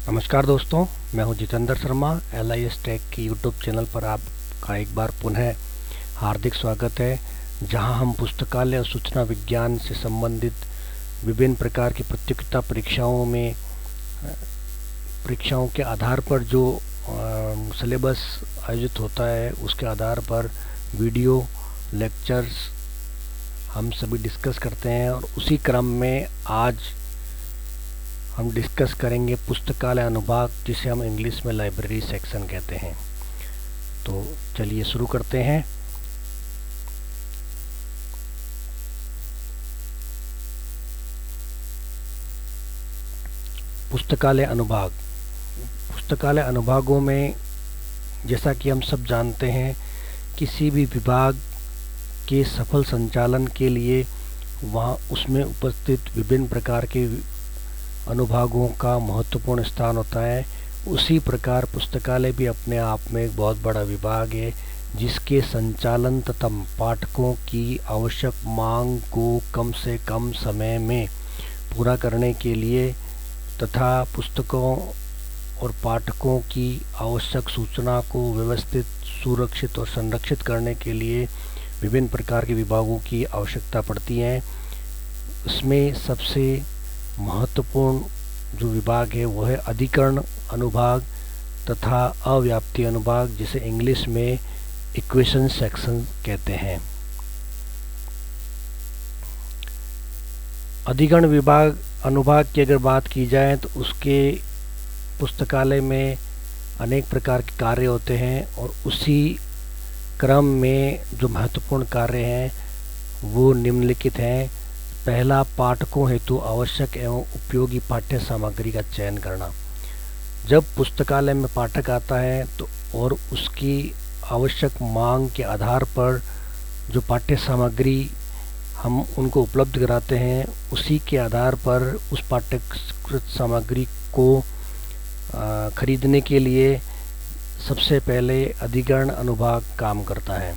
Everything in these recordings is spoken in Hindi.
नमस्कार दोस्तों, मैं हूं जितेंद्र शर्मा। LIS टेक की यूट्यूब चैनल पर आपका एक बार पुनः हार्दिक स्वागत है, जहां हम पुस्तकालय और सूचना विज्ञान से संबंधित विभिन्न प्रकार की प्रतियोगिता परीक्षाओं के आधार पर जो सिलेबस आयोजित होता है उसके आधार पर वीडियो लेक्चर्स हम सभी डिस्कस करते हैं। और उसी क्रम में आज हम डिस्कस करेंगे पुस्तकालय अनुभाग, जिसे हम इंग्लिश में लाइब्रेरी सेक्शन कहते हैं। तो चलिए शुरू करते हैं। पुस्तकालय अनुभाग। पुस्तकालय अनुभागों में जैसा कि हम सब जानते हैं, किसी भी विभाग के सफल संचालन के लिए वहाँ उसमें उपस्थित विभिन्न प्रकार के अनुभागों का महत्वपूर्ण स्थान होता है। उसी प्रकार पुस्तकालय भी अपने आप में एक बहुत बड़ा विभाग है, जिसके संचालन तथा पाठकों की आवश्यक मांग को कम से कम समय में पूरा करने के लिए तथा पुस्तकों और पाठकों की आवश्यक सूचना को व्यवस्थित, सुरक्षित और संरक्षित करने के लिए विभिन्न प्रकार के विभागों की आवश्यकता पड़ती है। इसमें सबसे महत्वपूर्ण जो विभाग है वह है अधिकरण अनुभाग तथा अव्याप्ति अनुभाग, जिसे इंग्लिश में इक्वेशन सेक्शन कहते हैं। अधिकरण अनुभाग की अगर बात की जाए तो उसके पुस्तकालय में अनेक प्रकार के कार्य होते हैं, और उसी क्रम में जो महत्वपूर्ण कार्य हैं वो निम्नलिखित हैं। पहला, पाठकों हेतु आवश्यक एवं उपयोगी पाठ्य सामग्री का चयन करना। जब पुस्तकालय में पाठक आता है तो और उसकी आवश्यक मांग के आधार पर जो पाठ्य सामग्री हम उनको उपलब्ध कराते हैं, उसी के आधार पर उस पाठ्यकृत सामग्री को खरीदने के लिए सबसे पहले अधिकरण अनुभाग काम करता है।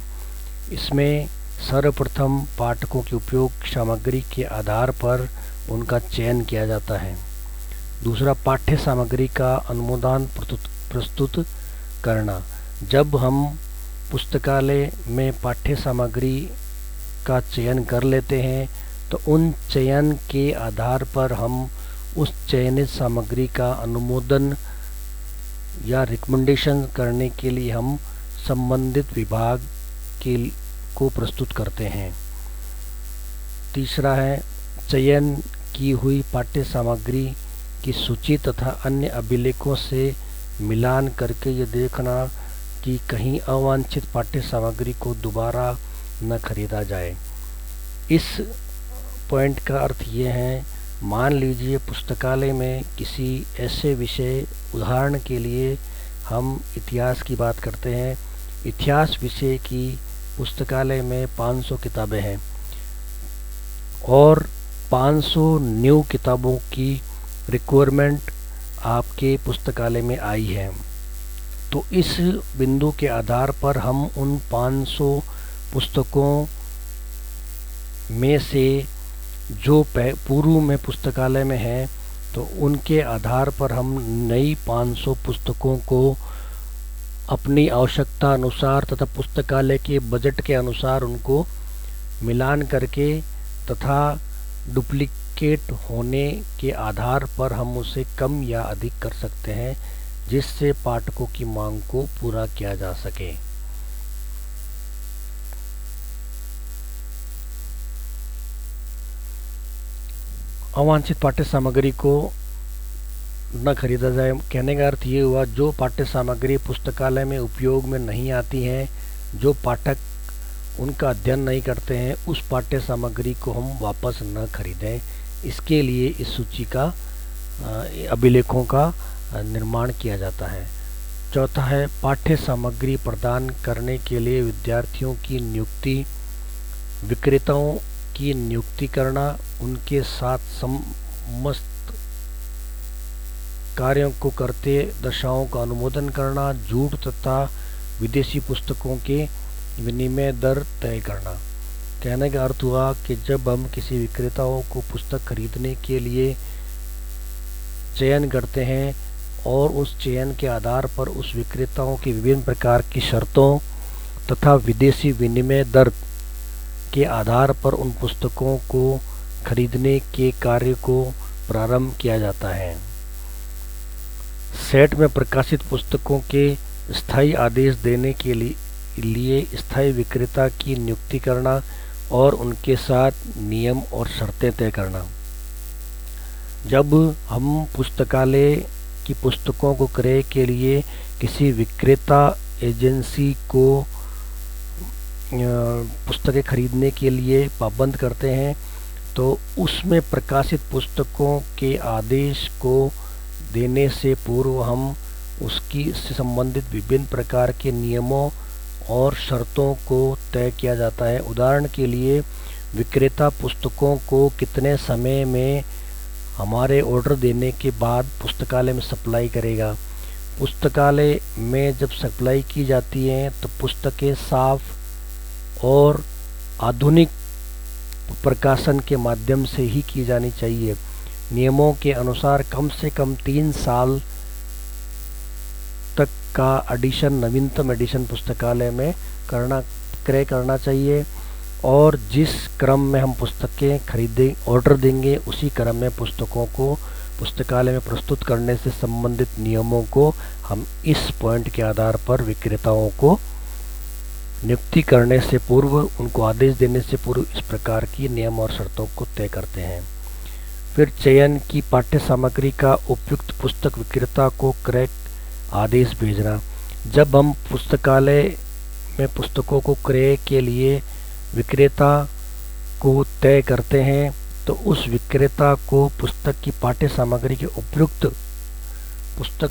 इसमें सर्वप्रथम पाठकों की उपयोग सामग्री के आधार पर उनका चयन किया जाता है। दूसरा, पाठ्य सामग्री का अनुमोदन प्रस्तुत करना। जब हम पुस्तकालय में पाठ्य सामग्री का चयन कर लेते हैं तो उन चयन के आधार पर हम उस चयनित सामग्री का अनुमोदन या रिकमेंडेशन करने के लिए हम संबंधित विभाग को प्रस्तुत करते हैं। तीसरा है, चयन की हुई पाठ्य सामग्री की सूची तथा अन्य अभिलेखों से मिलान करके ये देखना कि कहीं अवांछित पाठ्य सामग्री को दोबारा न खरीदा जाए। इस पॉइंट का अर्थ ये है, मान लीजिए पुस्तकालय में किसी ऐसे विषय, उदाहरण के लिए हम इतिहास की बात करते हैं। इतिहास विषय की पुस्तकालय में 500 किताबें हैं और 500 न्यू किताबों की रिक्वायरमेंट आपके पुस्तकालय में आई है। तो इस बिंदु के आधार पर हम उन 500 पुस्तकों में से जो पूर्व में पुस्तकालय में है, तो उनके आधार पर हम नई 500 पुस्तकों को अपनी आवश्यकता अनुसार तथा पुस्तकालय के बजट के अनुसार उनको मिलान करके तथा डुप्लीकेट होने के आधार पर हम उसे कम या अधिक कर सकते हैं, जिससे पाठकों की मांग को पूरा किया जा सके। अवांछित पाठ्य सामग्री को न खरीदा जाए। कहने का अर्थ ये हुआ, जो पाठ्य सामग्री पुस्तकालय में उपयोग में नहीं आती है, जो पाठक उनका अध्ययन नहीं करते हैं, उस पाठ्य सामग्री को हम वापस न खरीदें। इसके लिए इस सूची का अभिलेखों का निर्माण किया जाता है। चौथा है, पाठ्य सामग्री प्रदान करने के लिए विद्यार्थियों की नियुक्ति, विक्रेताओं की नियुक्ति करना, उनके साथ समस्त कार्यों को करते दशाओं का अनुमोदन करना, झूठ तथा विदेशी पुस्तकों के विनिमय दर तय करना। कहने का अर्थ हुआ कि जब हम किसी विक्रेताओं को पुस्तक खरीदने के लिए चयन करते हैं और उस चयन के आधार पर उस विक्रेताओं की विभिन्न प्रकार की शर्तों तथा विदेशी विनिमय दर के आधार पर उन पुस्तकों को खरीदने के कार्य को प्रारंभ किया जाता है। सेट में प्रकाशित पुस्तकों के स्थायी आदेश देने के लिए स्थायी विक्रेता की नियुक्ति करना और उनके साथ नियम और शर्तें तय करना। जब हम पुस्तकालय की पुस्तकों को क्रय के लिए किसी विक्रेता एजेंसी को पुस्तकें खरीदने के लिए पाबंद करते हैं तो उसमें प्रकाशित पुस्तकों के आदेश को देने से पूर्व हम उसकी से संबंधित विभिन्न प्रकार के नियमों और शर्तों को तय किया जाता है। उदाहरण के लिए विक्रेता पुस्तकों को कितने समय में हमारे ऑर्डर देने के बाद पुस्तकालय में सप्लाई करेगा। पुस्तकालय में जब सप्लाई की जाती हैं तो पुस्तकें साफ और आधुनिक प्रकाशन के माध्यम से ही की जानी चाहिए। नियमों के अनुसार कम से कम 3 साल तक का एडिशन, नवीनतम एडिशन पुस्तकालय में क्रय करना चाहिए और जिस क्रम में हम पुस्तकें खरीदें ऑर्डर देंगे उसी क्रम में पुस्तकों को पुस्तकालय में प्रस्तुत करने से संबंधित नियमों को हम इस पॉइंट के आधार पर विक्रेताओं को नियुक्ति करने से पूर्व, उनको आदेश देने से पूर्व इस प्रकार की नियम और शर्तों को तय करते हैं। फिर चयन की पाठ्य सामग्री का उपयुक्त पुस्तक विक्रेता को क्रय आदेश भेजना। जब हम पुस्तकालय में पुस्तकों को क्रय के लिए विक्रेता को तय करते हैं तो उस विक्रेता को पुस्तक की पाठ्य सामग्री के उपयुक्त पुस्तक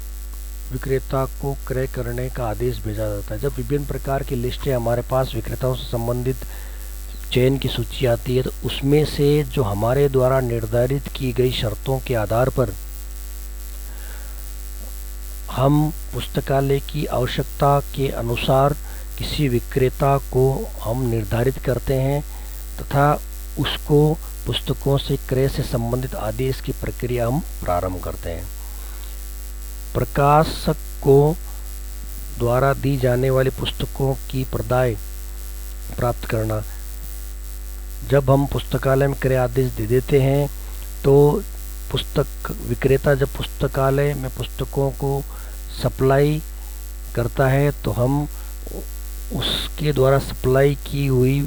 विक्रेता को क्रय करने का आदेश भेजा जाता है। जब विभिन्न प्रकार की लिस्टें हमारे पास विक्रेताओं से संबंधित चयन की सूची आती है तो उसमें से जो हमारे द्वारा निर्धारित की गई शर्तों के आधार पर हम पुस्तकालय की आवश्यकता के अनुसार किसी विक्रेता को हम निर्धारित करते हैं तथा उसको पुस्तकों से क्रय से संबंधित आदेश की प्रक्रिया हम प्रारंभ करते हैं। प्रकाशक को द्वारा दी जाने वाली पुस्तकों की प्रदाय प्राप्त करना। जब हम पुस्तकालय में क्रय आदेश दे देते हैं तो पुस्तक विक्रेता जब पुस्तकालय में पुस्तकों को सप्लाई करता है तो हम उसके द्वारा सप्लाई की हुई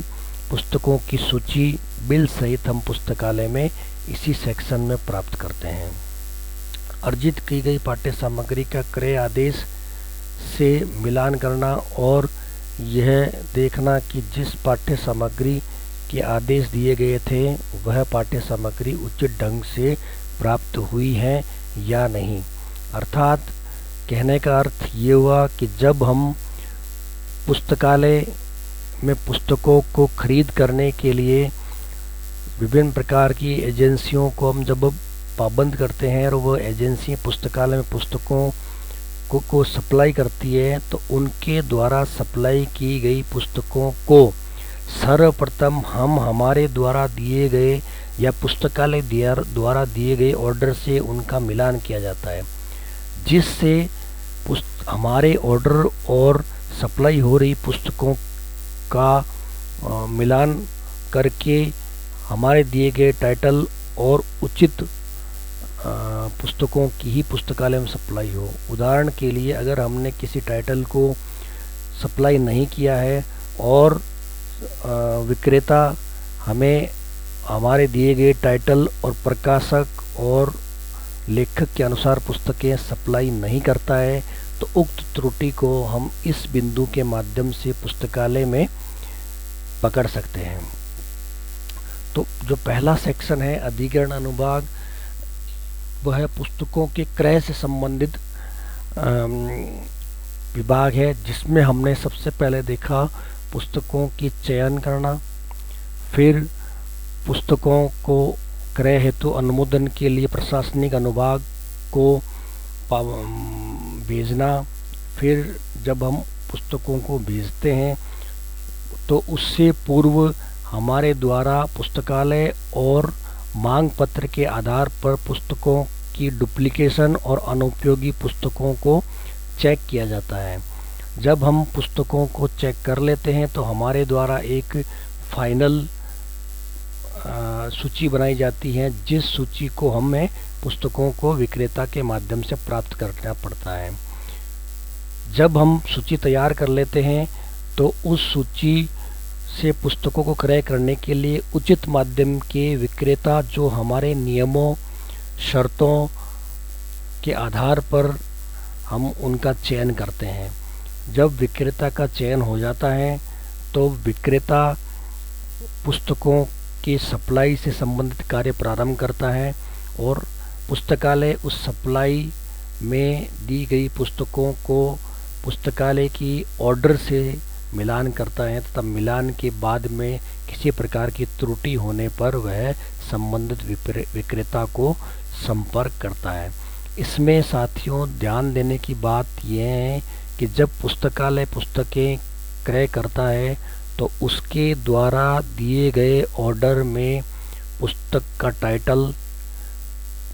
पुस्तकों की सूची बिल सहित हम पुस्तकालय में इसी सेक्शन में प्राप्त करते हैं। अर्जित की गई पाठ्य सामग्री का क्रय आदेश से मिलान करना और यह देखना कि जिस पाठ्य सामग्री के आदेश दिए गए थे वह पाठ्य सामग्री उचित ढंग से प्राप्त हुई है या नहीं। अर्थात कहने का अर्थ ये हुआ कि जब हम पुस्तकालय में पुस्तकों को खरीद करने के लिए विभिन्न प्रकार की एजेंसियों को हम जब पाबंद करते हैं और वो एजेंसी पुस्तकालय में पुस्तकों को सप्लाई करती है तो उनके द्वारा सप्लाई की गई पुस्तकों को सर्वप्रथम हम हमारे द्वारा दिए गए या पुस्तकालय द्वारा दिए गए ऑर्डर से उनका मिलान किया जाता है, जिससे हमारे ऑर्डर और सप्लाई हो रही पुस्तकों का मिलान करके हमारे दिए गए टाइटल और उचित पुस्तकों की ही पुस्तकालय में सप्लाई हो। उदाहरण के लिए अगर हमने किसी टाइटल को सप्लाई नहीं किया है और विक्रेता हमें हमारे दिए गए टाइटल और प्रकाशक और लेखक के अनुसार पुस्तकें सप्लाई नहीं करता है तो उक्त त्रुटि को हम इस बिंदु के माध्यम से पुस्तकालय में पकड़ सकते हैं। तो जो पहला सेक्शन है अधिग्रहण अनुभाग वह पुस्तकों के क्रय से संबंधित विभाग है, जिसमें हमने सबसे पहले देखा पुस्तकों की चयन करना, फिर पुस्तकों को क्रय हेतु अनुमोदन के लिए प्रशासनिक अनुभाग को भेजना, फिर जब हम पुस्तकों को भेजते हैं तो उससे पूर्व हमारे द्वारा पुस्तकालय और मांग पत्र के आधार पर पुस्तकों की डुप्लीकेशन और अनुपयोगी पुस्तकों को चेक किया जाता है। जब हम पुस्तकों को चेक कर लेते हैं तो हमारे द्वारा एक फाइनल सूची बनाई जाती है, जिस सूची को हमें पुस्तकों को विक्रेता के माध्यम से प्राप्त करना पड़ता है। जब हम सूची तैयार कर लेते हैं तो उस सूची से पुस्तकों को क्रय करने के लिए उचित माध्यम के विक्रेता जो हमारे नियमों शर्तों के आधार पर हम उनका चयन करते हैं। जब विक्रेता का चयन हो जाता है तो विक्रेता पुस्तकों की सप्लाई से संबंधित कार्य प्रारंभ करता है और पुस्तकालय उस सप्लाई में दी गई पुस्तकों को पुस्तकालय की ऑर्डर से मिलान करता है तथा मिलान के बाद में किसी प्रकार की त्रुटि होने पर वह संबंधित विक्रेता को संपर्क करता है। इसमें साथियों ध्यान देने की बात यह है कि जब पुस्तकालय पुस्तकें क्रय करता है तो उसके द्वारा दिए गए ऑर्डर में पुस्तक का टाइटल,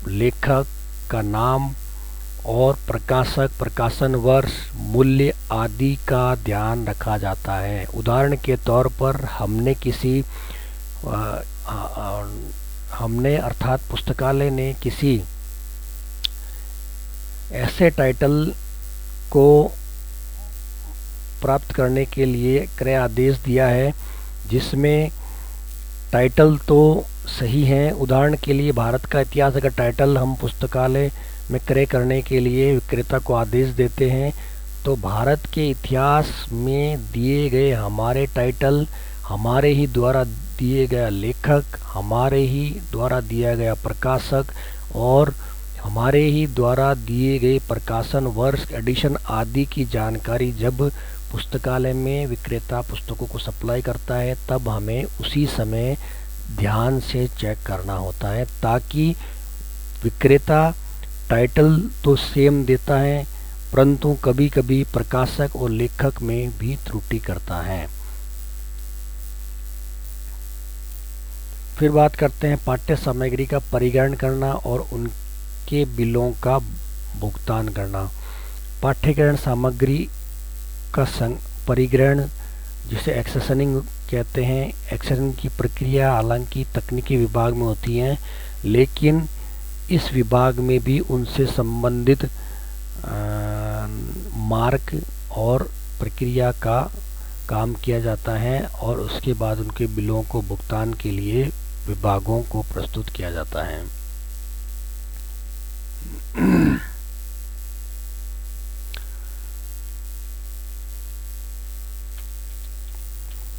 लेखक का नाम और प्रकाशक, प्रकाशन वर्ष, मूल्य आदि का ध्यान रखा जाता है। उदाहरण के तौर पर हमने अर्थात पुस्तकालय ने किसी ऐसे टाइटल को प्राप्त करने के लिए क्रय आदेश दिया है जिसमें टाइटल तो सही है। उदाहरण के लिए भारत का इतिहास अगर टाइटल हम पुस्तकालय में क्रय करने के लिए विक्रेता को आदेश देते हैं तो भारत के इतिहास में दिए गए हमारे टाइटल, हमारे ही द्वारा दिए गया लेखक, हमारे ही द्वारा दिया गया प्रकाशक और हमारे ही द्वारा दिए गए प्रकाशन वर्ष, एडिशन आदि की जानकारी जब पुस्तकालय में विक्रेता पुस्तकों को सप्लाई करता है तब हमें उसी समय ध्यान से चेक करना होता है, ताकि विक्रेता टाइटल तो सेम देता है परंतु कभी कभी प्रकाशक और लेखक में भी त्रुटि करता है। फिर बात करते हैं पाठ्य सामग्री का परिग्रहण करना और उनके बिलों का भुगतान करना। पाठ्यग्रहण सामग्री का परिग्रहण जिसे एक्सेशनिंग कहते हैं। एक्सेशनिंग की प्रक्रिया हालांकि तकनीकी विभाग में होती है, लेकिन इस विभाग में भी उनसे संबंधित मार्क और प्रक्रिया का काम किया जाता है और उसके बाद उनके बिलों को भुगतान के लिए विभागों को प्रस्तुत किया जाता है।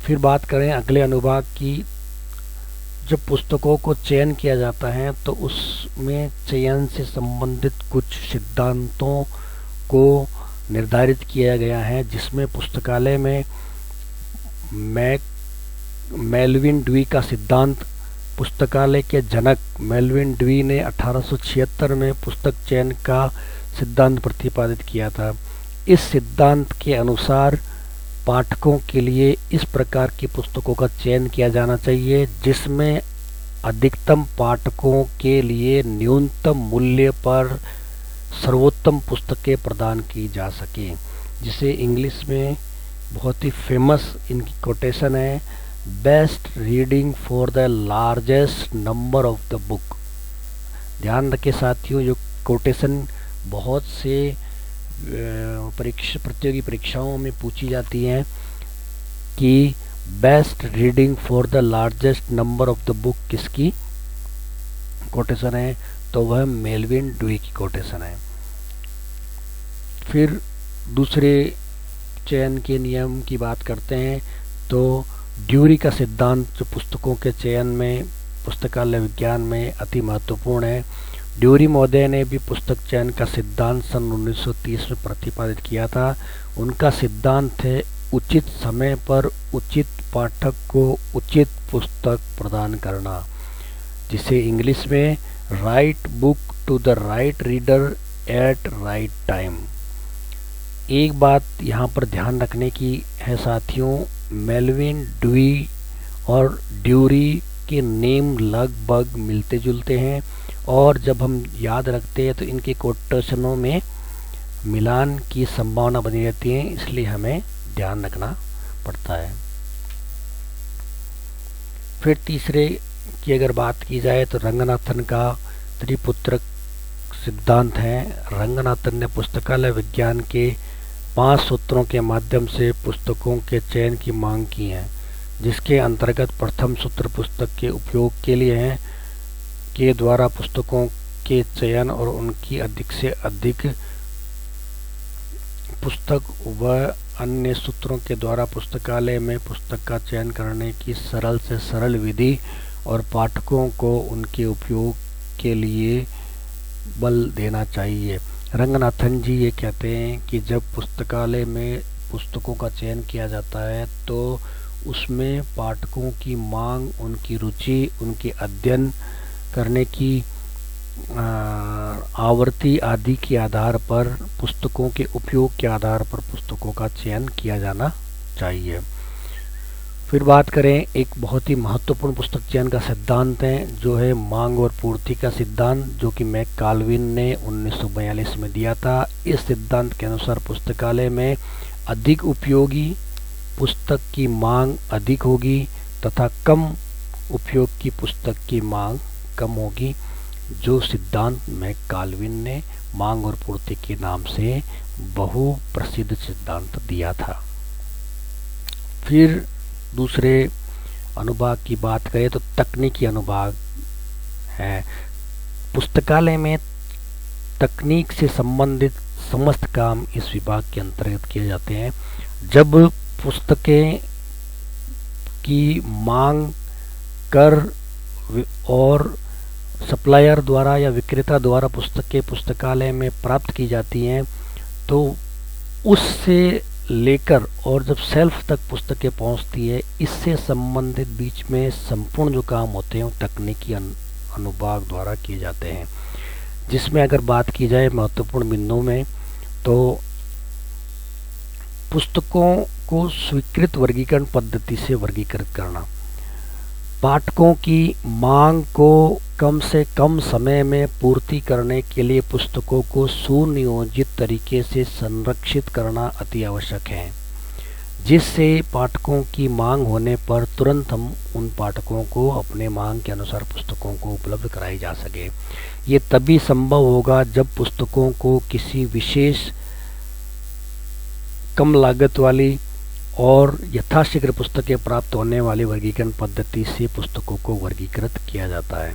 फिर बात करें अगले अनुभाग की। जब पुस्तकों को चयन किया जाता है तो उसमें चयन से संबंधित कुछ सिद्धांतों को निर्धारित किया गया है, जिसमें पुस्तकालय में मेलविन ड्यूई का सिद्धांत, पुस्तकालय के जनक मेलविन ड्यूई ने 1876 में पुस्तक चयन का सिद्धांत प्रतिपादित किया था। इस सिद्धांत के अनुसार पाठकों के लिए इस प्रकार की पुस्तकों का चयन किया जाना चाहिए जिसमें अधिकतम पाठकों के लिए न्यूनतम मूल्य पर सर्वोत्तम पुस्तकें प्रदान की जा सके, जिसे इंग्लिश में बहुत ही फेमस इनकी कोटेशन है, best reading for the largest number of the book. ध्यान रखें साथियों, जो कोटेशन बहुत से प्रतियोगी परीक्षाओं में पूछी जाती है कि best reading for the largest number of the book किसकी कोटेशन है, तो वह मेलविन ड्यूई की कोटेशन है। फिर दूसरे चयन के नियम की बात करते हैं तो ड्यूरी का सिद्धांत जो पुस्तकों के चयन में पुस्तकालय विज्ञान में अति महत्वपूर्ण है। ड्यूरी महोदय ने भी पुस्तक चयन का सिद्धांत सन 1930 में प्रतिपादित किया था। उनका सिद्धांत है उचित समय पर उचित पाठक को उचित पुस्तक प्रदान करना, जिसे इंग्लिश में right book to the right reader at right time. एक बात यहाँ पर ध्यान रखने की है साथियों, मेलविन ड्यूई और ड्यूरी के नेम लगभग मिलते जुलते हैं और जब हम याद रखते हैं तो इनके कोटेशनों में मिलान की संभावना बनी रहती है, इसलिए हमें ध्यान रखना पड़ता है। फिर तीसरे की अगर बात की जाए तो रंगनाथन का त्रिपुत्रक सिद्धांत है। रंगनाथन ने पुस्तकालय विज्ञान के 5 सूत्रों के माध्यम से पुस्तकों के चयन की मांग की है, जिसके अंतर्गत प्रथम सूत्र पुस्तक के उपयोग के लिए है के द्वारा पुस्तकों के चयन और उनकी अधिक से अधिक पुस्तक व अन्य सूत्रों के द्वारा पुस्तकालय में पुस्तक का चयन करने की सरल से सरल विधि और पाठकों को उनके उपयोग के लिए बल देना चाहिए। रंगनाथन जी ये कहते हैं कि जब पुस्तकालय में पुस्तकों का चयन किया जाता है तो उसमें पाठकों की मांग, उनकी रुचि, उनके अध्ययन करने की आवृत्ति आदि के आधार पर, पुस्तकों के उपयोग के आधार पर पुस्तकों का चयन किया जाना चाहिए। फिर बात करें एक बहुत ही महत्वपूर्ण पुस्तक चयन का सिद्धांत है, जो है मांग और पूर्ति का सिद्धांत, जो कि मैककाल्विन ने 1942 में दिया था। इस सिद्धांत के अनुसार पुस्तकालय में अधिक उपयोगी पुस्तक की मांग अधिक होगी तथा कम उपयोग की पुस्तक की मांग कम होगी, जो सिद्धांत मैककाल्विन ने मांग और पूर्ति के नाम से बहु प्रसिद्ध सिद्धांत दिया था। फिर दूसरे अनुभाग की बात करें तो तकनीकी अनुभाग है। पुस्तकालय में तकनीक से संबंधित समस्त काम इस विभाग के अंतर्गत किए जाते हैं। जब पुस्तकें की मांग कर और सप्लायर द्वारा या विक्रेता द्वारा पुस्तकें पुस्तकालय में प्राप्त की जाती हैं, तो उससे लेकर और जब शेल्फ तक पुस्तकें पहुंचती है, इससे संबंधित बीच में संपूर्ण जो काम होते हैं वो तकनीकी अनुभाग द्वारा किए जाते हैं। जिसमें अगर बात की जाए महत्वपूर्ण बिंदुओं में, तो पुस्तकों को स्वीकृत वर्गीकरण पद्धति से वर्गीकृत करना, पाठकों की मांग को कम से कम समय में पूर्ति करने के लिए पुस्तकों को सुनियोजित तरीके से संरक्षित करना अति आवश्यक है, जिससे पाठकों की मांग होने पर तुरंत हम उन पाठकों को अपने मांग के अनुसार पुस्तकों को उपलब्ध कराई जा सके। ये तभी संभव होगा जब पुस्तकों को किसी विशेष कम लागत वाली और यथाशीघ्र पुस्तकें प्राप्त होने वाली वर्गीकरण पद्धति से पुस्तकों को वर्गीकृत किया जाता है।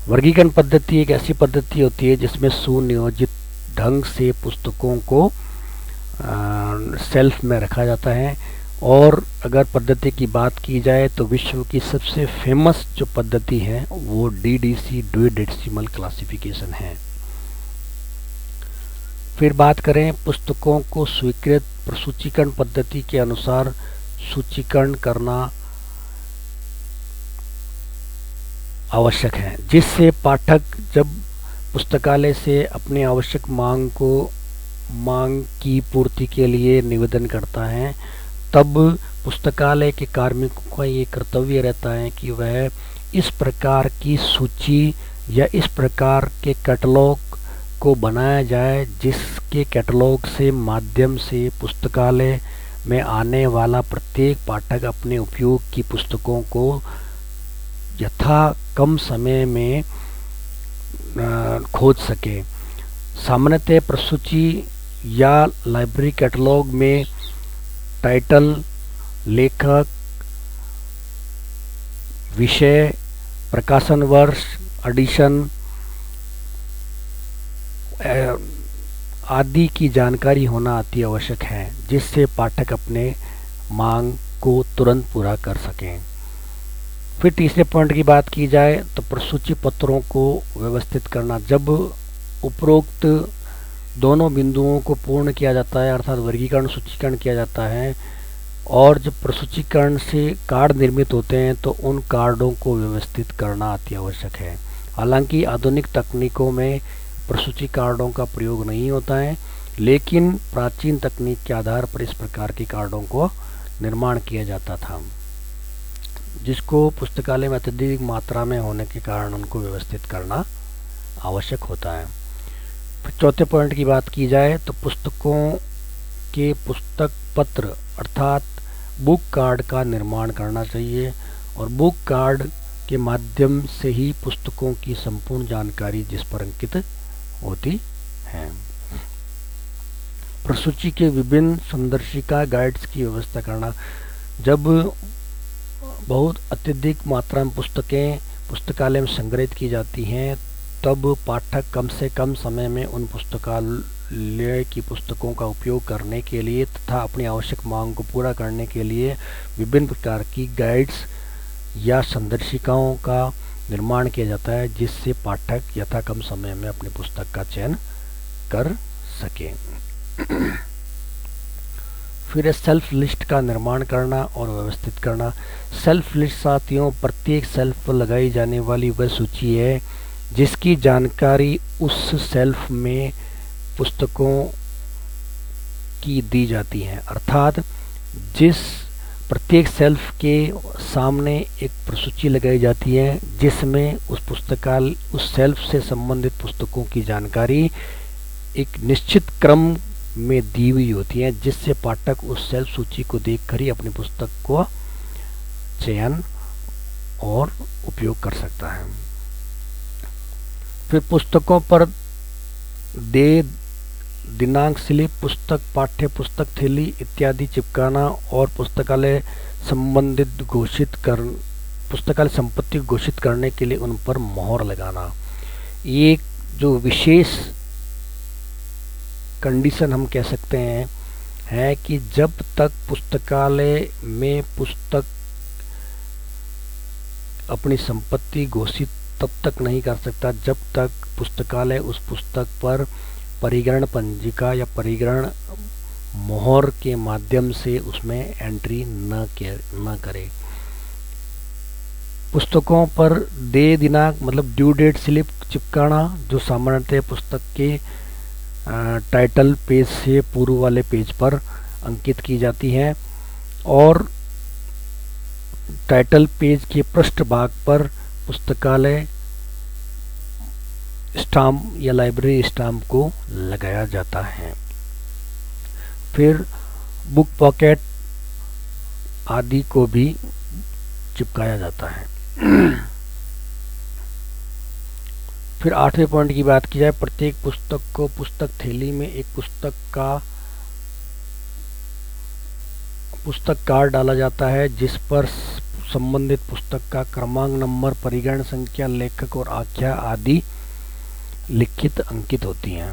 वर्गीकरण पद्धति एक ऐसी पद्धति होती है जिसमें सुनियोजित ढंग से पुस्तकों को शेल्फ में रखा जाता है। और अगर पद्धति की बात की जाए तो विश्व की सबसे फेमस जो पद्धति है वो DDC द्विडेसिमल क्लासिफिकेशन है। फिर बात करें पुस्तकों को स्वीकृत प्रसूचीकरण पद्धति के अनुसार सूचीकरण करना आवश्यक है, जिससे पाठक जब पुस्तकालय से अपनी आवश्यक मांग की पूर्ति के लिए निवेदन करता है, तब पुस्तकालय के कार्मिकों का ये कर्तव्य रहता है कि वह इस प्रकार की सूची या इस प्रकार के कैटलॉग को बनाया जाए, जिसके कैटलॉग से माध्यम से पुस्तकालय में आने वाला प्रत्येक पाठक अपने उपयोग की पुस्तकों को यथा कम समय में खोज सके। सामान्यतः प्रसूची या लाइब्रेरी कैटलॉग में टाइटल, लेखक, विषय, प्रकाशन वर्ष, एडिशन आदि की जानकारी होना अति आवश्यक है, जिससे पाठक अपने मांग को तुरंत पूरा कर सकें। फिर तीसरे पॉइंट की बात की जाए तो प्रसूची पत्रों को व्यवस्थित करना। जब उपरोक्त दोनों बिंदुओं को पूर्ण किया जाता है, अर्थात वर्गीकरण सूचीकरण किया जाता है, और जब प्रसूचीकरण से कार्ड निर्मित होते हैं तो उन कार्डों को व्यवस्थित करना अति आवश्यक है। हालांकि आधुनिक तकनीकों में प्रसूची कार्डों का प्रयोग नहीं होता है, लेकिन प्राचीन तकनीक के आधार पर इस प्रकार के कार्डों को निर्माण किया जाता था, जिसको पुस्तकालय में अत्यधिक मात्रा में होने के कारण उनको व्यवस्थित करना आवश्यक होता है। फिर चौथे पॉइंट की बात की जाए तो पुस्तकों के पुस्तक पत्र अर्थात बुक कार्ड का निर्माण करना चाहिए और बुक कार्ड के माध्यम से ही पुस्तकों की संपूर्ण जानकारी जिस पर अंकित होती है। प्रसूची के विभिन्न संदर्शिका गाइड्स की व्यवस्था करना। जब बहुत अत्यधिक मात्रा में पुस्तकें पुस्तकालय में संग्रहित की जाती हैं तब पाठक कम से कम समय में उन पुस्तकालय की पुस्तकों का उपयोग करने के लिए तथा अपनी आवश्यक मांग को पूरा करने के लिए विभिन्न प्रकार की गाइड्स या संदर्शिकाओं का निर्माण किया जाता है जिससे पाठक यथा कम समय में अपनी पुस्तक का चयन कर सके। फिर सेल्फ लिस्ट का निर्माण करना और व्यवस्थित करना। सेल्फ लिस्ट साथियों प्रत्येक सेल्फ पर लगाई जाने वाली वह सूची है जिसकी जानकारी उस सेल्फ में पुस्तकों की दी जाती है, अर्थात जिस प्रत्येक सेल्फ के सामने एक प्रसूची लगाई जाती है जिसमें उस सेल्फ से संबंधित पुस्तकों की जानकारी एक निश्चित क्रम में दी हुई होती है जिससे पाठक उस सेल्फ सूची को देखकर ही अपनी पुस्तक को चयन और उपयोग कर सकता है। फिर पुस्तकों पर दे दिनांक स्लिप, पुस्तक, पाठ्य पुस्तक थैली इत्यादि चिपकाना और पुस्तकालय संपत्ति घोषित करने के लिए उन पर मोहर लगाना। ये जो विशेष कंडीशन हम कह सकते हैं है कि जब तक पुस्तकालय में पुस्तक अपनी संपत्ति घोषित तब तक नहीं कर सकता जब तक पुस्तकालय उस पुस्तक पर परिग्रहण पंजिका या परिग्रहण मोहर के माध्यम से उसमें एंट्री न करे। पुस्तकों पर दे दिनांक मतलब ड्यू डेट स्लिप चिपकाना जो सामान्यतः पुस्तक के टाइटल पेज से पूर्व वाले पेज पर अंकित की जाती है और टाइटल पेज के पृष्ठ भाग पर पुस्तकालय स्टाम्प या लाइब्रेरी स्टाम्प को लगाया जाता है। फिर बुक पॉकेट आदि को भी चिपकाया जाता है। फिर 8वें पॉइंट की बात की जाए, प्रत्येक पुस्तक को पुस्तक थैली में एक पुस्तक कार्ड डाला जाता है जिस पर संबंधित पुस्तक का क्रमांक, नंबर, परिग्रहण संख्या, लेखक और आख्या आदि लिखित अंकित होती हैं।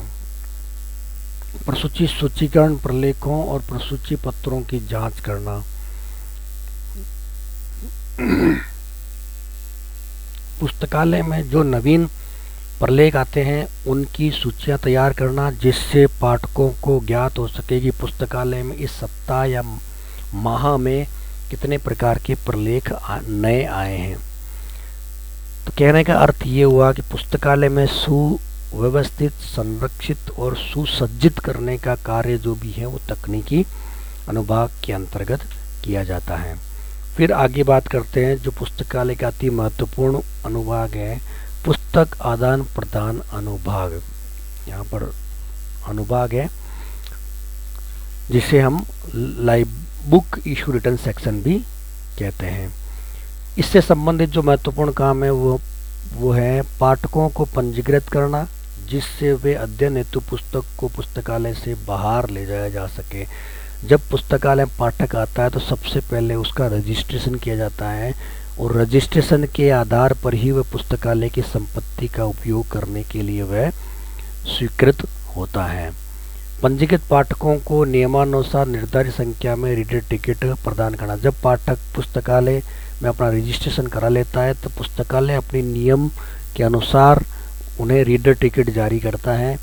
प्रसूची सूचीकरण, प्रलेखों और प्रसूची पत्रों की जांच करना। पुस्तकालय में जो नवीन प्रलेख आते हैं उनकी सूचियां तैयार करना जिससे पाठकों को ज्ञात हो सके कि पुस्तकालय में इस सप्ताह या माह में कितने प्रकार के प्रलेख नए आए हैं। तो कहने का अर्थ ये हुआ कि पुस्तकालय में सुव्यवस्थित, संरक्षित और सुसज्जित करने का कार्य जो भी है वो तकनीकी अनुभाग के अंतर्गत किया जाता है। फिर आगे बात करते हैं जो पुस्तकालय का अति महत्वपूर्ण अनुभाग है, पुस्तक आदान प्रदान अनुभाग। यहाँ पर अनुभाग है जिसे हम बुक इशू रिटर्न सेक्शन भी कहते हैं। इससे संबंधित जो महत्वपूर्ण काम है वो है पाठकों को पंजीकृत करना जिससे वे अध्ययन हेतु पुस्तक को पुस्तकालय से बाहर ले जाया जा सके। जब पुस्तकालय पाठक आता है तो सबसे पहले उसका रजिस्ट्रेशन किया जाता है और रजिस्ट्रेशन के आधार पर ही वह पुस्तकालय की संपत्ति का उपयोग करने के लिए वह स्वीकृत होता है। पंजीकृत पाठकों को नियमानुसार निर्धारित संख्या में रीडर टिकट प्रदान करना। जब पाठक पुस्तकालय में अपना रजिस्ट्रेशन करा लेता है तो पुस्तकालय अपने नियम के अनुसार उन्हें रीडर टिकट जारी करता है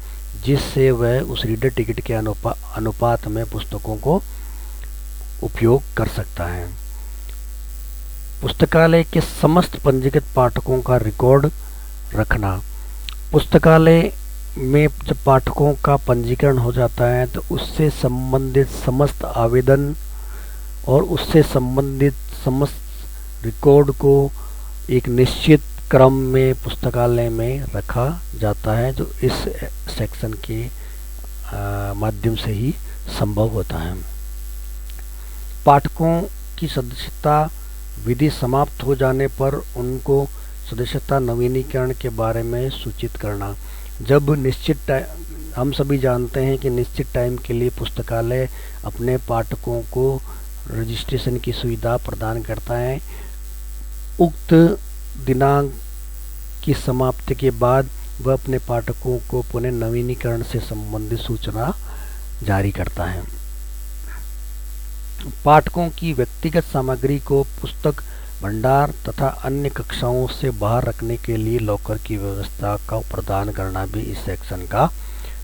जिससे वह उस रीडर टिकट के अनुपात में पुस्तकों को उपयोग कर सकता है। पुस्तकालय के समस्त पंजीकृत पाठकों का रिकॉर्ड रखना। पुस्तकालय में जब पाठकों का पंजीकरण हो जाता है तो उससे संबंधित समस्त आवेदन और उससे संबंधित समस्त रिकॉर्ड को एक निश्चित क्रम में पुस्तकालय में रखा जाता है, जो इस सेक्शन के माध्यम से ही संभव होता है। पाठकों की सदस्यता विधि समाप्त हो जाने पर उनको सदस्यता नवीनीकरण के बारे में सूचित करना। जब निश्चित हम सभी जानते हैं कि निश्चित टाइम के लिए पुस्तकालय अपने पाठकों को रजिस्ट्रेशन की सुविधा प्रदान करता है। उक्त दिनांक की समाप्ति के बाद वह अपने पाठकों को पुनः नवीनीकरण से संबंधित सूचना जारी करता है। पाठकों की व्यक्तिगत सामग्री को पुस्तक भंडार तथा अन्य कक्षाओं से बाहर रखने के लिए लॉकर की व्यवस्था का प्रदान करना भी इस सेक्शन का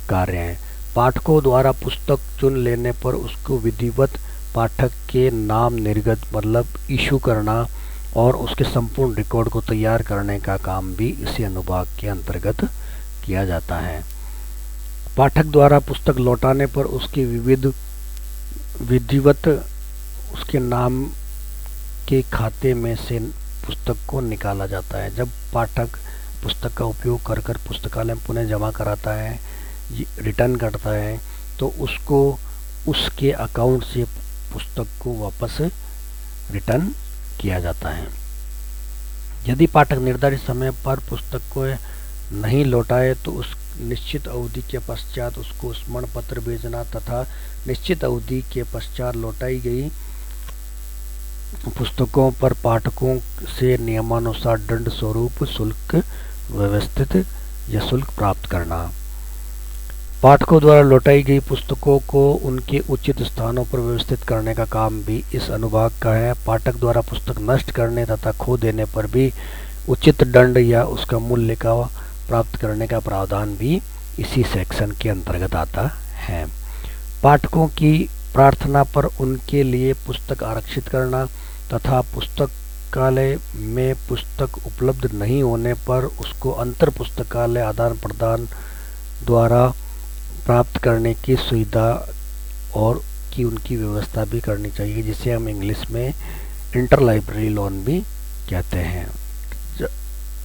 कार्य है। पाठकों द्वारा पुस्तक चुन लेने पर उसको विधिवत पाठक के नाम निर्गत मतलब इशू करना और उसके संपूर्ण रिकॉर्ड को तैयार करने का काम भी इसी अनुभाग के अंतर्गत किया जाता है। पाठक द्वारा पुस्तक लौटाने पर उसकी विधिवत उसके नाम के खाते में से पुस्तक को निकाला जाता है। जब पाठक पुस्तक का उपयोग कर कर पुस्तकालय में पुनः जमा कराता है, रिटर्न करता है, तो उसको उसके अकाउंट से पुस्तक को वापस रिटर्न किया जाता है। यदि पाठक निर्धारित समय पर पुस्तक को नहीं लौटाए तो उस निश्चित अवधि के पश्चात उसको स्मरण पत्र भेजना तथा निश्चित अवधि के पश्चात लौटाई गई पुस्तकों पर पाठकों से नियमानुसार दंड स्वरूप शुल्क व्यवस्थित या शुल्क प्राप्त करना। पाठकों द्वारा लौटाई गई पुस्तकों को उनके उचित स्थानों पर व्यवस्थित करने का काम भी इस अनुभाग का है। पाठक द्वारा पुस्तक नष्ट करने तथा खो देने पर भी उचित दंड या उसका मूल्य का प्राप्त करने का प्रावधान भी इसी सेक्शन के अंतर्गत आता है। पाठकों की प्रार्थना पर उनके लिए पुस्तक आरक्षित करना तथा पुस्तकालय में पुस्तक उपलब्ध नहीं होने पर उसको अंतर पुस्तकालय आदान प्रदान द्वारा प्राप्त करने की सुविधा और की उनकी व्यवस्था भी करनी चाहिए, जिसे हम इंग्लिश में इंटर लाइब्रेरी लोन भी कहते हैं।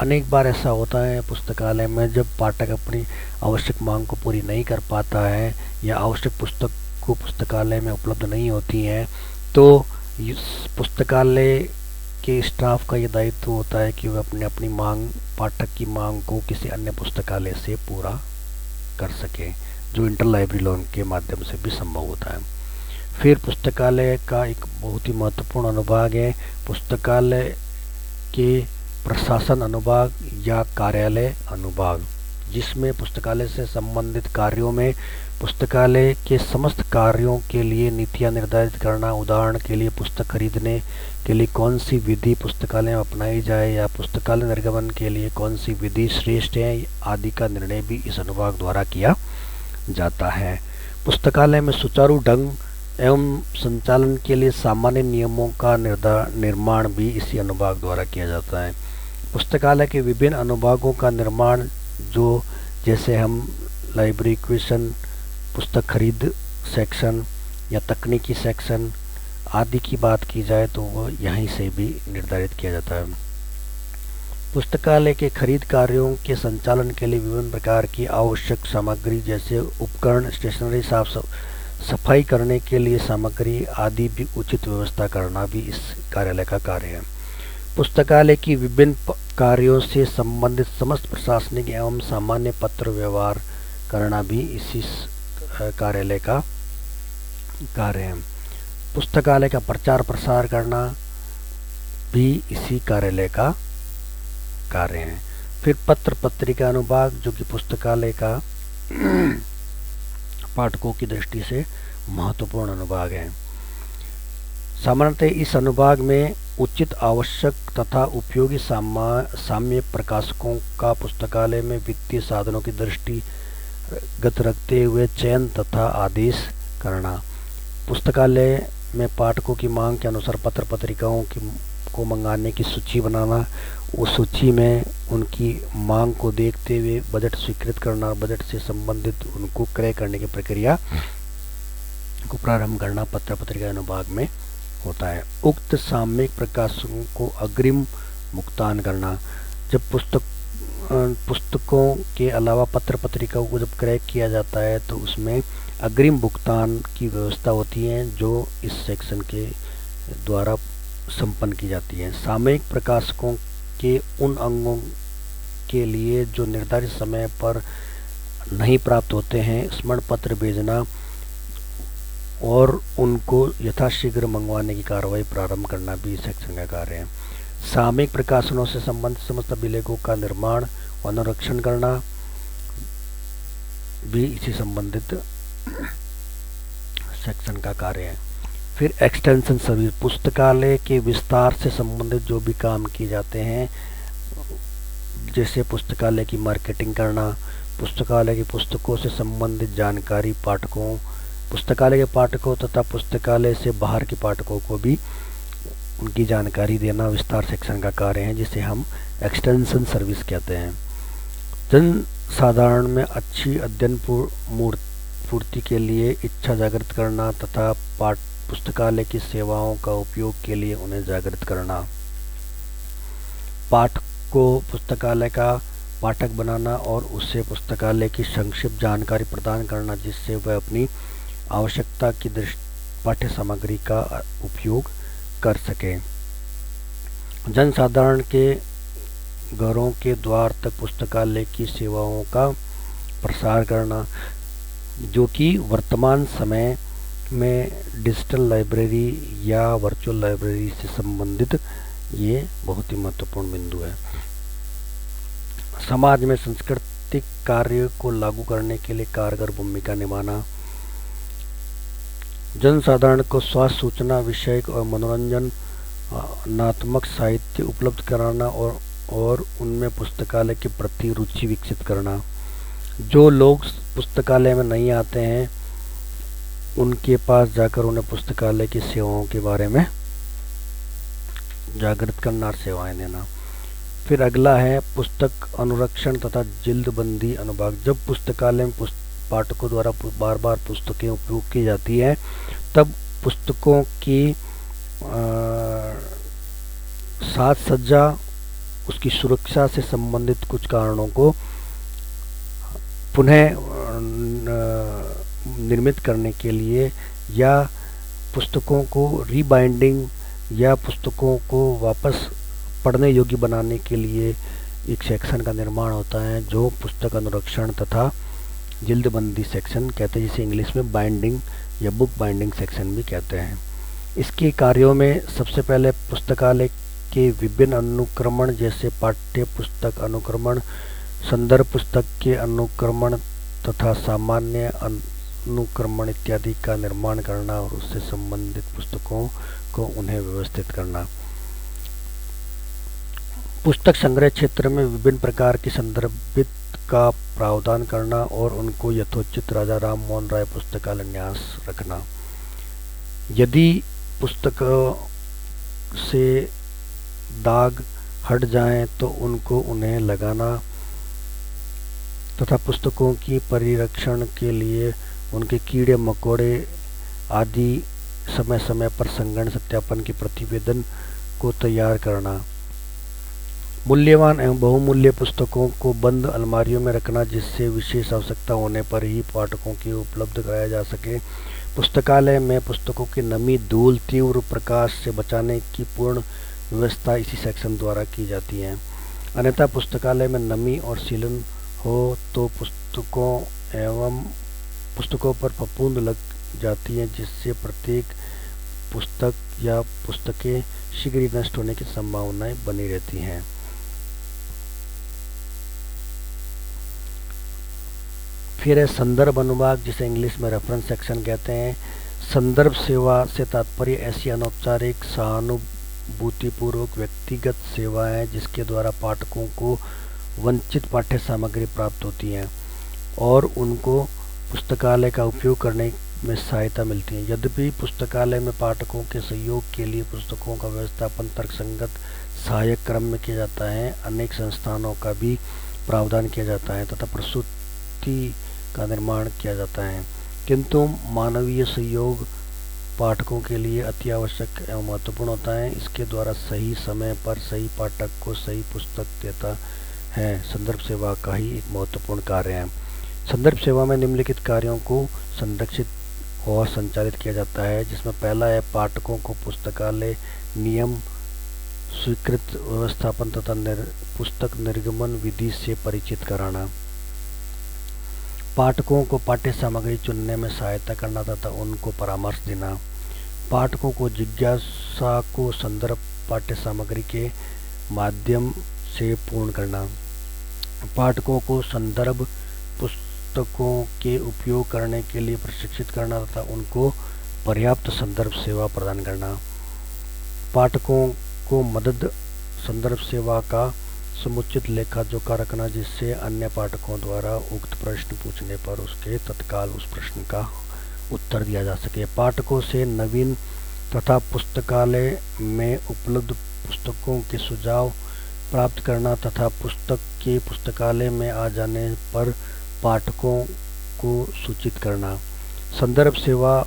अनेक बार ऐसा होता है पुस्तकालय में, जब पाठक अपनी आवश्यक मांग को पूरी नहीं कर पाता है या आवश्यक पुस्तक को पुस्तकालय में उपलब्ध नहीं होती हैं, तो पुस्तकालय के स्टाफ का ये दायित्व होता है कि वह अपनी मांग पाठक की मांग को किसी अन्य पुस्तकालय से पूरा कर सके, जो इंटर लाइब्रेरी लोन के माध्यम से भी संभव होता है। फिर पुस्तकालय का एक बहुत ही महत्वपूर्ण अनुभाग है पुस्तकालय के प्रशासन अनुभाग या कार्यालय अनुभाग, जिसमें पुस्तकालय से संबंधित कार्यों में पुस्तकालय के समस्त कार्यों के लिए नीतियां निर्धारित करना, उदाहरण के लिए पुस्तक खरीदने के लिए कौन सी विधि पुस्तकालय में अपनाई जाए या पुस्तकालय निर्गमन के लिए कौन सी विधि श्रेष्ठ है आदि का निर्णय भी इस अनुभाग द्वारा किया जाता है। पुस्तकालय में सुचारू ढंग एवं संचालन के लिए सामान्य नियमों का निर्माण भी इसी अनुभाग द्वारा किया जाता है। पुस्तकालय के विभिन्न अनुभागों का निर्माण, जो जैसे हम लाइब्रेरी इक्विशन, पुस्तक खरीद सेक्शन या तकनीकी सेक्शन आदि की बात की जाए तो वह यहीं से भी निर्धारित किया जाता है। पुस्तकालय के खरीद कार्यों के संचालन के लिए विभिन्न प्रकार की आवश्यक सामग्री जैसे उपकरण, स्टेशनरी, साफ सफाई करने के लिए सामग्री आदि भी उचित व्यवस्था करना भी इस कार्यालय का कार्य है। पुस्तकालय की विभिन्न कार्यों से संबंधित समस्त प्रशासनिक एवं सामान्य पत्र व्यवहार करना भी इसी कार्यालय का कार्य है। पुस्तकालय का प्रचार प्रसार करना भी इसी कार्यालय का कार्य है। फिर पत्र पत्रिका अनुभाग, जो कि पुस्तकालय का पाठकों की दृष्टि से महत्वपूर्ण अनुभाग है। सामान्यतः इस अनुभाग में उचित, आवश्यक तथा उपयोगी साम्य प्रकाशकों का पुस्तकालय में वित्तीय साधनों की दृष्टिगत रखते हुए चयन तथा आदेश करना, पुस्तकालय में पाठकों की मांग के अनुसार पत्र पत्रिकाओं को मंगाने की सूची बनाना, उस सूची में उनकी मांग को देखते हुए बजट स्वीकृत करना, बजट से संबंधित उनको क्रय करने की प्रक्रिया को प्रारंभ करना पत्र पत्रिका अनुभाग में होता है। उक्त सामयिक प्रकाशकों को अग्रिम भुगतान करना, जब पुस्तकों के अलावा पत्र पत्रिकाओं को जब क्रय किया जाता है तो उसमें अग्रिम भुगतान की व्यवस्था होती है जो इस सेक्शन के द्वारा संपन्न की जाती है। सामयिक प्रकाशकों के उन अंगों के लिए जो निर्धारित समय पर नहीं प्राप्त होते हैं, स्मरण पत्र भेजना और उनको यथाशीघ्र मंगवाने की कार्रवाई प्रारंभ करना भी इस सेक्शन का कार्य है। सामयिक प्रकाशनों से संबंधित समस्त अभिलेखों का निर्माण और अनुरक्षण करना भी इसी संबंधित सेक्शन का कार्य है। फिर एक्सटेंशन सर्विस, पुस्तकालय के विस्तार से संबंधित जो भी काम किए जाते हैं, जैसे पुस्तकालय की मार्केटिंग करना, पुस्तकालय की पुस्तकों से संबंधित जानकारी पाठकों, पुस्तकालय के पाठकों तथा पुस्तकालय से बाहर के पाठकों को भी उनकी जानकारी देना विस्तार सेक्शन का कार्य है, जिसे हम एक्सटेंशन सर्विस कहते हैं। जन साधारण में अच्छी अध्ययन पूर्ति के लिए इच्छा जागृत करना तथा पुस्तकालय की सेवाओं का उपयोग के लिए उन्हें जागृत करना, पाठक को पुस्तकालय का पाठक बनाना और उसे पुस्तकालय की संक्षिप्त जानकारी प्रदान करना जिससे वह अपनी आवश्यकता की पाठ्य सामग्री का उपयोग कर सके। जनसाधारण के घरों के द्वार तक पुस्तकालय की सेवाओं का प्रसार करना, जो कि वर्तमान समय में डिजिटल लाइब्रेरी या वर्चुअल लाइब्रेरी से संबंधित ये बहुत ही महत्वपूर्ण बिंदु है। समाज में सांस्कृतिक कार्य को लागू करने के लिए कारगर भूमिका निभाना, जनसाधारण को स्वास्थ्य सूचना विषयक और मनोरंजनात्मक साहित्य उपलब्ध कराना और उनमें पुस्तकालय के प्रति रुचि विकसित करना। जो लोग पुस्तकालय में नहीं आते हैं उनके पास जाकर उन्हें पुस्तकालय की सेवाओं के बारे में जागृत करना और सेवाएं देना। फिर अगला है पुस्तक अनुरक्षण तथा जिल्दबंदी अनुभाग। जब पुस्तकालय में पाठकों द्वारा बार बार पुस्तकें उपयोग की जाती हैं तब पुस्तकों की साज सज्जा, उसकी सुरक्षा से संबंधित कुछ कारणों को पुनः निर्मित करने के लिए या पुस्तकों को रीबाइंडिंग या पुस्तकों को वापस पढ़ने योग्य बनाने के लिए एक सेक्शन का निर्माण होता है जो पुस्तक अनुरक्षण तथा जिल्दबंदी सेक्शन कहते हैं, जिसे इंग्लिश में बाइंडिंग या बुक बाइंडिंग सेक्शन भी कहते हैं। इसके कार्यों में सबसे पहले पुस्तकालय के विभिन्न अनुक्रमण जैसे पाठ्य पुस्तक अनुक्रमण, संदर्भ पुस्तक के अनुक्रमण तथा सामान्य अनुक्रमण इत्यादि का निर्माण करना और उससे संबंधित पुस्तकों को उन्हें व्यवस्थित करना। पुस्तक संग्रह क्षेत्र में विभिन्न प्रकार की संदर्भित का प्रावधान करना और उनको यथोचित राजा राम मोहन राय पुस्तकालय न्यास रखना। यदि पुस्तक से दाग हट जाएं तो उनको उन्हें लगाना तथा पुस्तकों की परिरक्षण के लिए उनके कीड़े मकोड़े आदि समय समय पर संग्रहण सत्यापन के प्रतिवेदन को तैयार करना। मूल्यवान एवं बहुमूल्य पुस्तकों को बंद अलमारियों में रखना जिससे विशेष आवश्यकता होने पर ही पाठकों की उपलब्ध कराया जा सके। पुस्तकालय में पुस्तकों की नमी, धूल, तीव्र प्रकाश से बचाने की पूर्ण व्यवस्था इसी सेक्शन द्वारा की जाती है। अन्यथा पुस्तकालय में नमी और सीलन हो तो पुस्तकों पर फफूंद लग जाती हैं जिससे प्रत्येक पुस्तक या पुस्तकें शीघ्र ही नष्ट होने की संभावनाएं बनी रहती हैं। फिर है संदर्भ अनुभाग जिसे इंग्लिश में रेफरेंस सेक्शन कहते हैं। संदर्भ सेवा से तात्पर्य ऐसी अनौपचारिक सहानुभूतिपूर्वक व्यक्तिगत सेवाएं जिसके द्वारा पाठकों को वंचित पाठ्य सामग्री प्राप्त होती है और उनको पुस्तकालय का उपयोग करने में सहायता मिलती है। यद्यपि पुस्तकालय में पाठकों के सहयोग के लिए पुस्तकों का व्यवस्थापन तर्कसंगत सहायक क्रम में किया जाता है, अनेक संस्थानों का भी प्रावधान किया जाता है तथा प्रसूति का निर्माण किया जाता है, किंतु मानवीय सहयोग पाठकों के लिए अति आवश्यक एवं महत्वपूर्ण होता है। इसके द्वारा सही समय पर सही पाठक को सही पुस्तक देता है। संदर्भ सेवा का ही एक महत्वपूर्ण कार्य है। संदर्भ सेवा में निम्नलिखित कार्यों को संरक्षित और संचालित किया जाता है, जिसमें पहला है पाठकों को पुस्तकालय नियम, स्वीकृत व्यवस्थापन तथा पुस्तक निर्गमन विधि से परिचित कराना, पाठकों को पाठ्य सामग्री चुनने में सहायता करना तथा उनको परामर्श देना, पाठकों को जिज्ञासा को संदर्भ पाठ्य सामग्री के माध्यम से पूर्ण करना, पाठकों को संदर्भ पुस्तकों के उपयोग करने के लिए प्रशिक्षित करना तथा उनको पर्याप्त संदर्भ सेवा प्रदान करना, पाठकों को मदद संदर्भ सेवा का समुचित लेखा जोखा रखना, जिससे अन्य पाठकों द्वारा उक्त प्रश्न पूछने पर उसके तत्काल उस प्रश्न का उत्तर दिया जा सके, पाठकों से नवीन तथा पुस्तकालय में उपलब्ध पुस्तकों के सुझाव प्राप्त करना तथा पुस्तक के पुस्तकालय में आ जाने पर पाठकों को सूचित करना, संदर्भ सेवा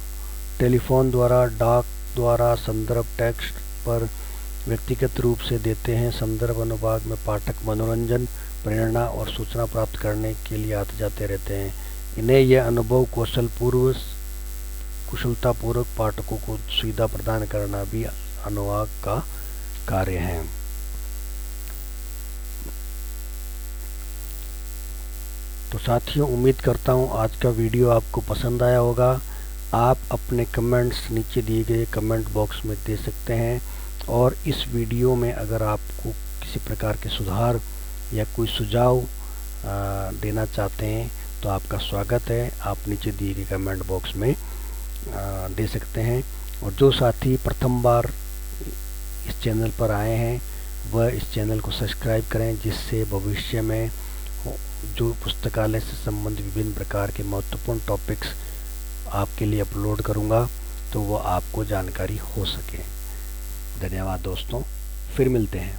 टेलीफोन द्वारा, डाक द्वारा संदर्भ टेक्स्ट पर व्यक्तिगत रूप से देते हैं। संदर्भ अनुभाग में पाठक मनोरंजन, प्रेरणा और सूचना प्राप्त करने के लिए आते जाते रहते हैं। इन्हें यह अनुभव कुशलतापूर्वक पाठकों को सुविधा प्रदान करना भी अनुभाग का कार्य है। तो साथियों, उम्मीद करता हूँ आज का वीडियो आपको पसंद आया होगा। आप अपने कमेंट्स नीचे दिए गए कमेंट बॉक्स में दे सकते हैं, और इस वीडियो में अगर आपको किसी प्रकार के सुधार या कोई सुझाव देना चाहते हैं तो आपका स्वागत है। आप नीचे दिए गए कमेंट बॉक्स में दे सकते हैं। और जो साथी प्रथम बार इस चैनल पर आए हैं वह इस चैनल को सब्सक्राइब करें, जिससे भविष्य में जो पुस्तकालय से संबंधित विभिन्न प्रकार के महत्वपूर्ण टॉपिक्स आपके लिए अपलोड करूंगा तो वो आपको जानकारी हो सके। धन्यवाद दोस्तों, फिर मिलते हैं।